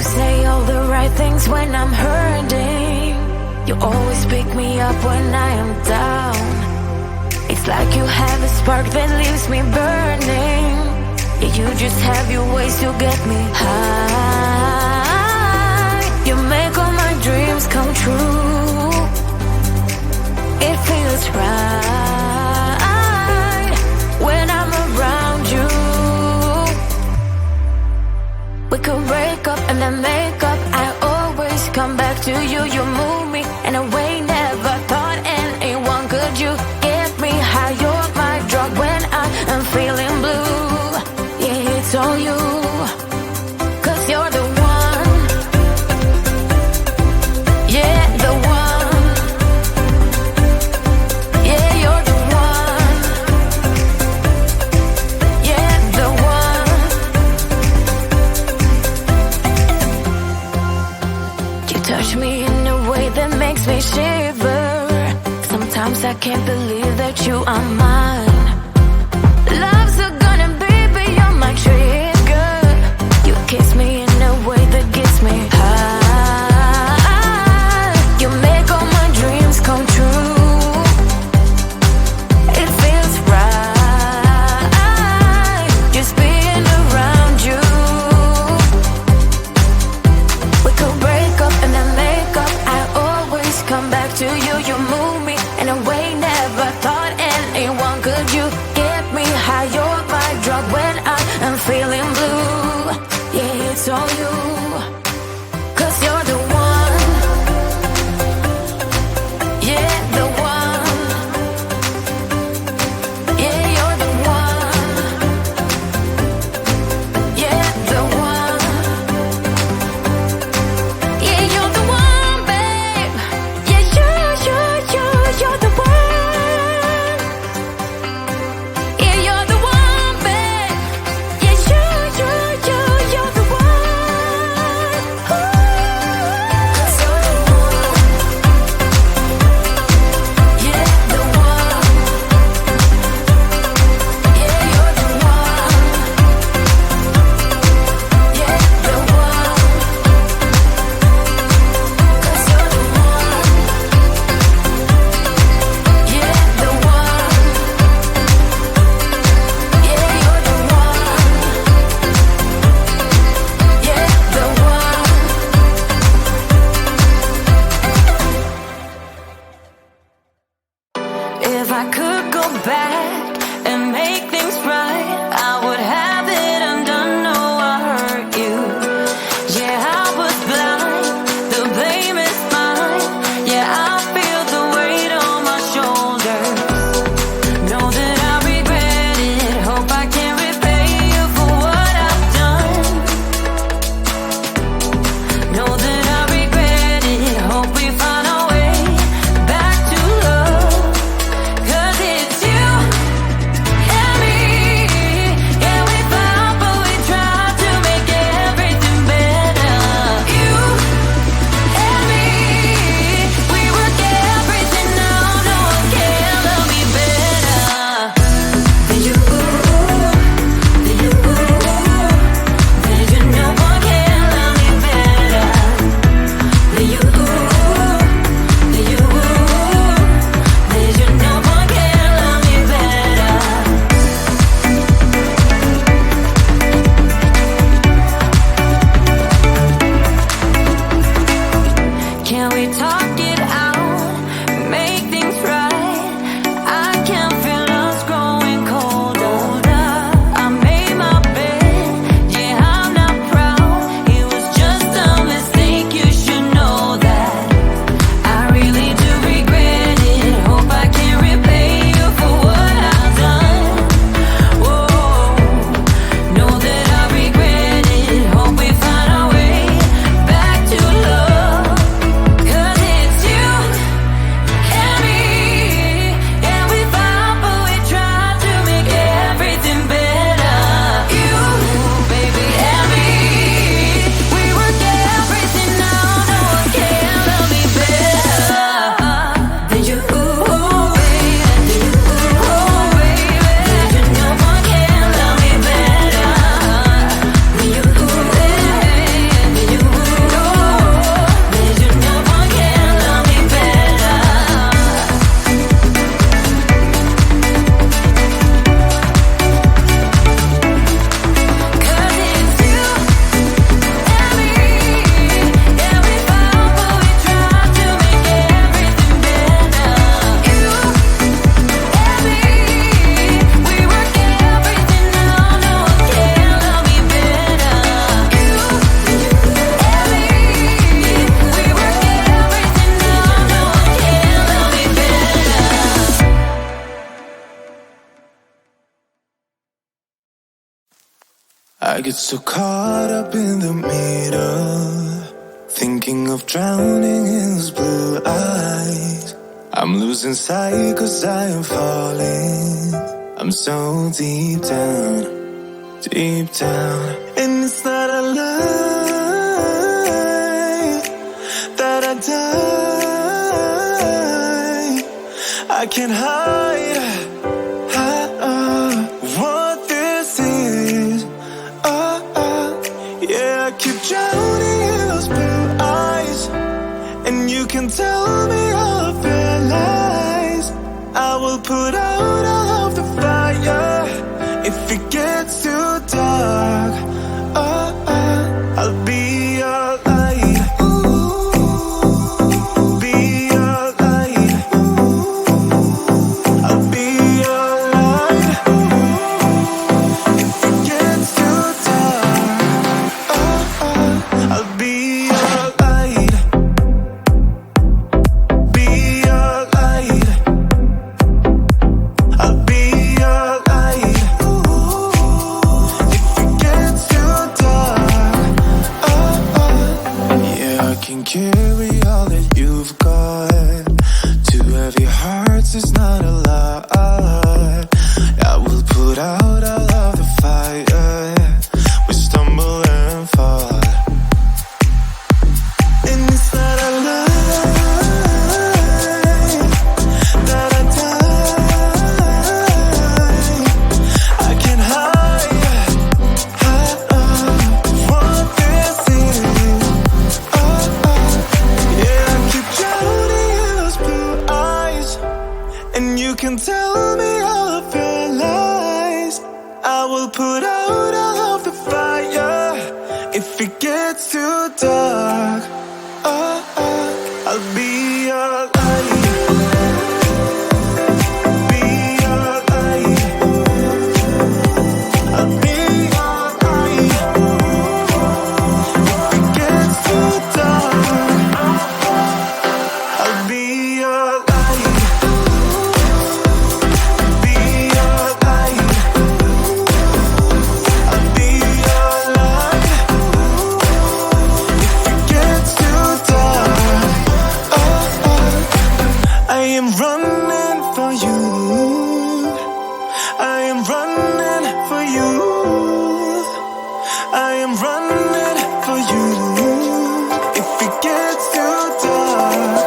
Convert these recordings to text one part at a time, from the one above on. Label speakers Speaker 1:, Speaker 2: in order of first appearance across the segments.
Speaker 1: say all the right things when I'm hurting. You always pick me up when I am down. It's like you have a spark that leaves me burning. Yeah, you just have your ways to get me high. You make all my dreams come true. It feels right when I'm around you. We could break up and then make up. I always come back to you. You move me in a way never thought anyone could. You get me high. You're my drug when I am feeling blue. Yeah, it's all you, 'cause you're the one. Yeah, the one. Yeah, you're the one. Yeah, the one. You touch me in a way that makes me shiver. Sometimes I can't believe that you are mine. Love's a gun and baby, you're my trigger. You kiss me in a way that gets me high. You make all my dreams come true. It feels right just being around you. We could break up and then make up. I always come back to you. You move me in a way never thought anyone could. You get me high. You're my drug when I am feeling blue. Yeah, it's all you, 'cause you're the one. Yeah, the one. Yeah, you're the one. Yeah, the one. Yeah, you're the one, babe. Yeah, you're the one. Yeah, you're the one, babe. Yeah,
Speaker 2: I get so caught up in the middle, thinking of drowning in those blue eyes. I'm losing sight 'cause I am falling. I'm so deep down, deep down. And it's not a lie that I die. I can't hide what this is. Yeah, I keep drowning in those blue eyes, and you can tell me all of your lies. I will put out all of the fire if it gets too dark. I'll be your light. Be your light. I'll be your light. If it gets too dark, I'll be your light. Be your light. I'll be your light. If it gets too dark, yeah, I can carry all that you've got. Two heavy hearts is not a lot. I will put out all of the fire. We stumble and fall, and it's not a lie that I die. I can't hide what this is. Yeah, I keep drowning in those blue eyes, and you can tell me all of your lies. I will put out all of the fire if it gets too dark. I'll be your light. Be your light. I'll be your light. If it gets too dark, I'll be your light. Be your light. I'll be your light. If it gets too dark, I am running for you. I am running for you. I am running for you. If it gets too dark,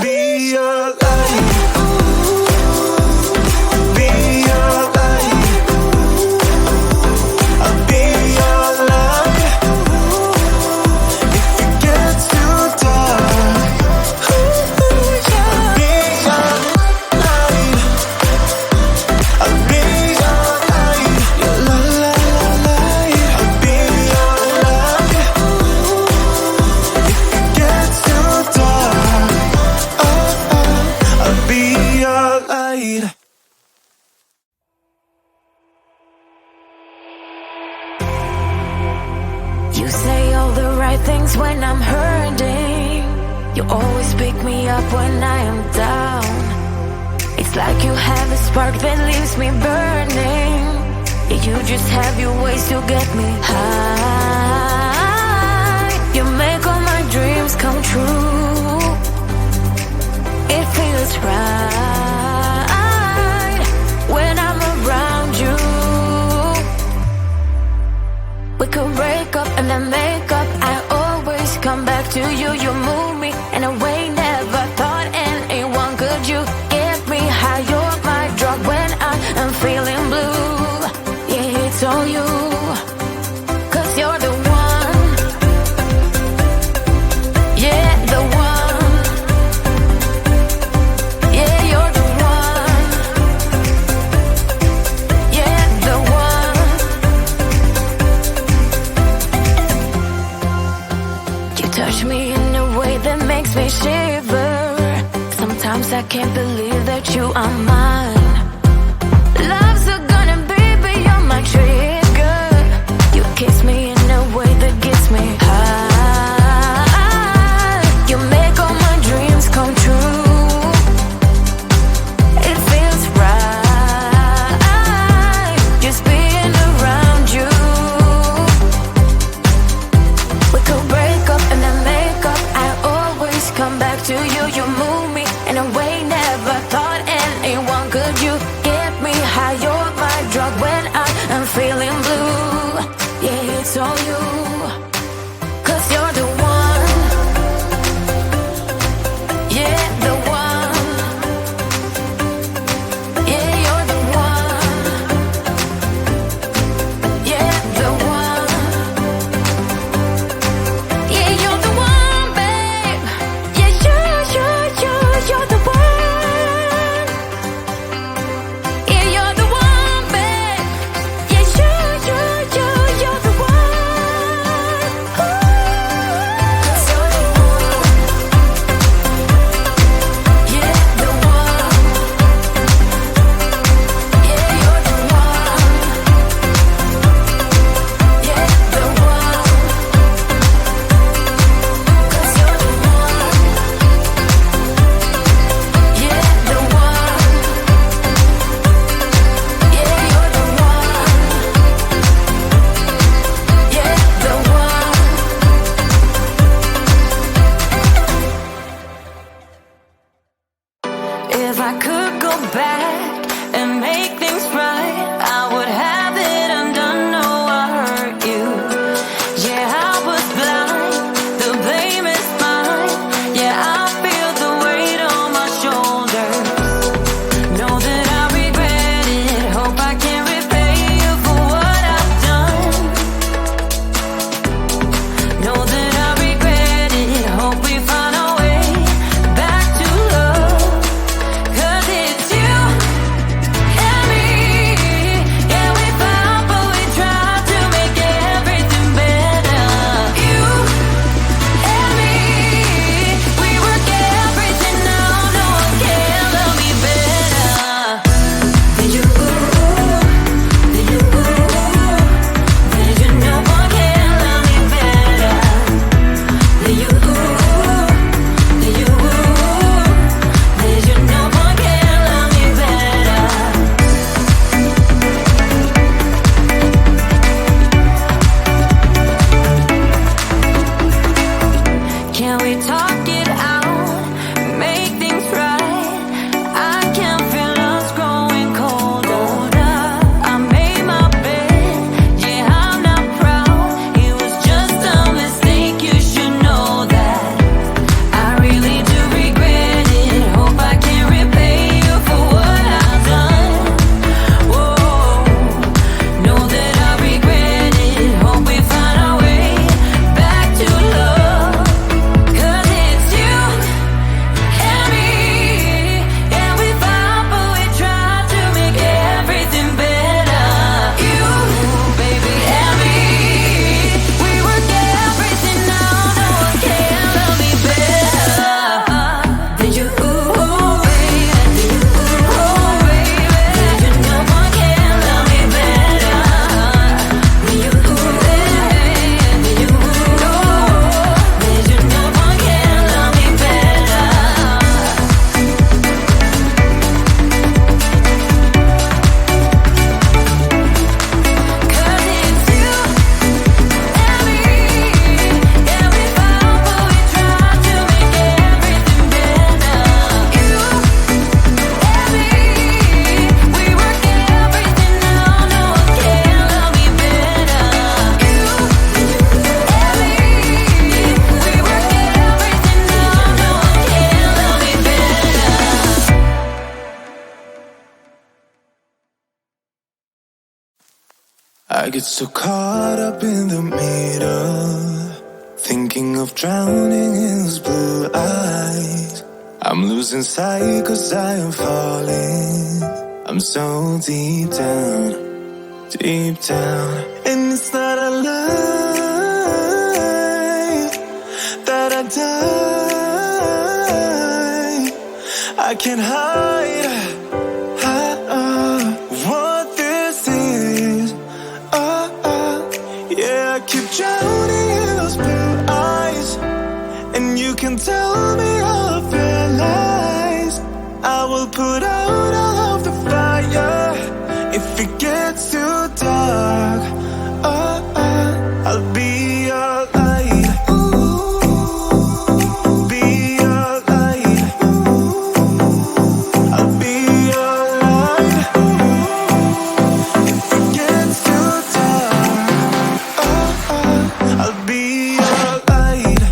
Speaker 2: be your light. Be your light. I'll be your light. If it gets too dark, I'll be your light. I'll be your light. Your light. I'll be your light. If it gets too dark, I'll be your light.
Speaker 1: You say all the right things when I'm hurting. You always pick me up when I am down. It's like you have a spark that leaves me burning. Yeah, you just have your ways to get me high. You make all my dreams come true. It feels right when I'm around you. We could break up and then make up. I always come back to you. You move me in a way never thought anyone could. You get me high. You're my drug when I am feeling blue. Yeah, it's all you. 'Cause you're the one. Yeah, the one. Yeah, you're the one. Yeah, the one. You touch me in a way that makes me shiver. Sometimes I can't believe that you are mine. Love's a gun and baby, you're my trigger. You kiss me in a way that gets me high. You make all my dreams come true. It feels If I could go back and make things right, I would have it undone. No, I hurt you. Yeah, I was blind. The blame is mine. Yeah, I feel the weight on my shoulders. Know that I regret it. Hope I can repay you for what I've done. Know that I regret it. Hope we find a way back to love. 'Cause it's you and me. Yeah, we fought, but we tried to make everything better. You and me, we work everything out. No one can love me better than you. Than you. Than you. No one can love me better than you. Than you. Than you. No one can love me better. Can we talk it out? Make things right. I can feel us growing colder. I made my bed. Yeah, I'm not proud. It was just a mistake. You should know that. I really do regret it. Hope I can repay you for what I've done. Whoa, know that I regret it. Hope we find a way back to love. 'Cause it's you and me. Yeah, we fought, but we tried to make everything better. You, baby, and me. We work everything out. No one can love me better than you, baby. Than you, baby. Than you. No one can love me better than you, baby. Than you, no. Than you. No one can love me better. 'Cause it's you and me. Yeah, we fought, but we tried to make everything better. You and me, we work everything out. No one can love me better. You and me, we work everything out. No one can love me better.
Speaker 2: I get so caught up in the middle, thinking of drowning in those blue eyes. I'm losing sight 'cause I am falling. I'm so deep down, and it's not a lie that I die. I can't hide what this is. Yeah, I keep drowning in those blue eyes, and you can tell me all of your lies. I will put out all of the fire if it gets too dark. I'll be your light. Be your light. I'll be your light. If it gets too dark, I'll be your light.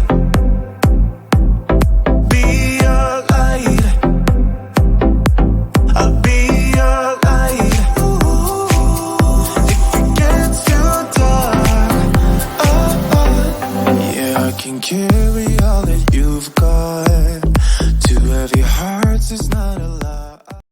Speaker 2: Be your light. I'll be your light. If it gets too dark, yeah, I can carry all that